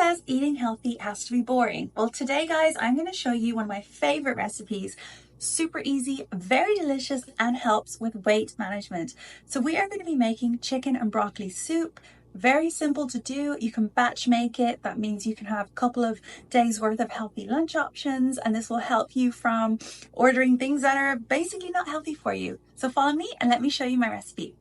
says eating healthy has to be boring? Well, today, guys, I'm going to show you one of my favorite recipes. Super easy, very delicious, and helps with weight management. So we are going to be making chicken and broccoli soup. Very simple to do. You can batch make it. That means you can have a couple of days worth of healthy lunch options, and this will help you from ordering things that are basically not healthy for you. So follow me and let me show you my recipe.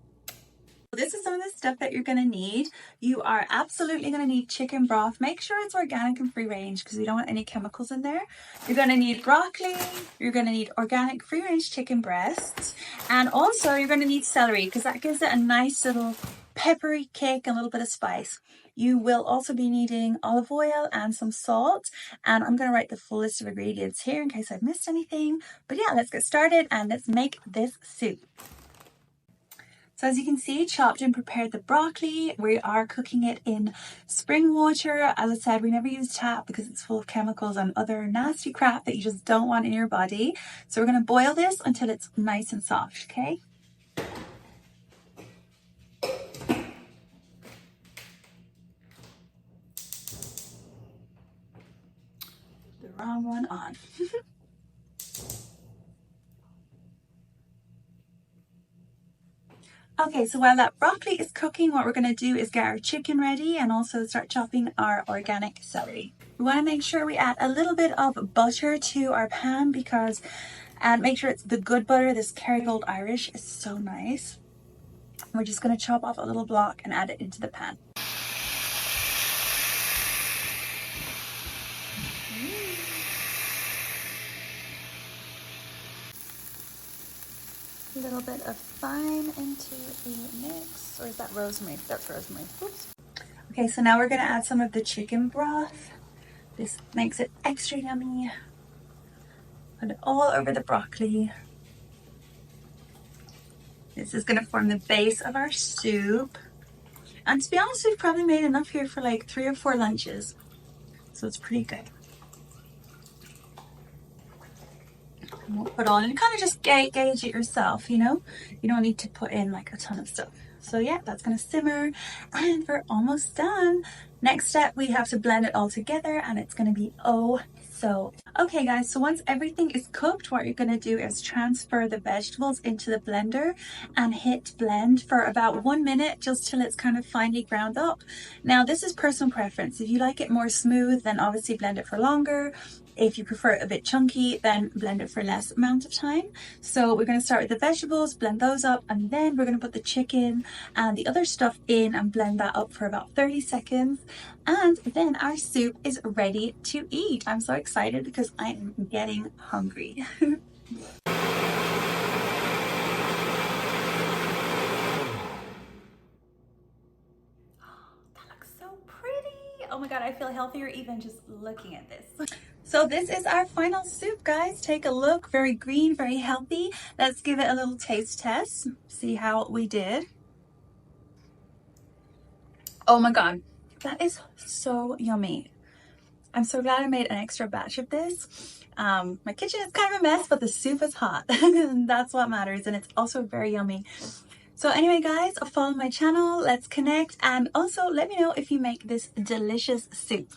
This is some of the stuff that you're going to need. You are absolutely going to need chicken broth. Make sure it's organic and free range because we don't want any chemicals in there. You're going to need broccoli. You're going to need organic free range chicken breasts. And also you're going to need celery because that gives it a nice little peppery kick and a little bit of spice. You will also be needing olive oil and some salt. And I'm going to write the full list of ingredients here in case I've missed anything. But yeah, let's get started and let's make this soup. So as you can see, chopped and prepared the broccoli. We are cooking it in spring water. As I said, we never use tap because it's full of chemicals and other nasty crap that you just don't want in your body. So we're going to boil this until it's nice and soft, okay? The wrong one on. Okay, so while that broccoli is cooking, what we're going to do is get our chicken ready and also start chopping our organic celery. We want to make sure we add a little bit of butter to our pan and make sure it's the good butter. This Kerrygold Irish is so nice. We're just going to chop off a little block and add it into the pan. A little bit of thyme into the mix, or is that rosemary? That's rosemary. Oops. Okay, so now we're going to add some of the chicken broth. This makes it extra yummy. Put it all over the broccoli. This is going to form the base of our soup. And to be honest, we've probably made enough here for like 3 or 4 lunches. So it's pretty good. We'll put on and kind of just gauge it yourself, you know. You don't need to put in like a ton of stuff. So yeah, that's gonna simmer and we're almost done. Next step, we have to blend it all together and it's gonna be okay guys, so once everything is cooked, what you're gonna do is transfer the vegetables into the blender and hit blend for about 1 minute, just till it's kind of finely ground up. Now this is personal preference. If you like it more smooth, then obviously blend it for longer. If you prefer it a bit chunky, then blend it for less amount of time. So we're going to start with the vegetables, blend those up, and then we're going to put the chicken and the other stuff in and blend that up for about 30 seconds. And then our soup is ready to eat. I'm so excited because I'm getting hungry. That looks so pretty. Oh my God, I feel healthier even just looking at this. So this is our final soup, guys. Take a look. Very green, very healthy. Let's give it a little taste test. See how we did. Oh my God, that is so yummy. I'm so glad I made an extra batch of this. My kitchen is kind of a mess, but the soup is hot. And that's what matters. And it's also very yummy. So anyway, guys, follow my channel. Let's connect. And also let me know if you make this delicious soup.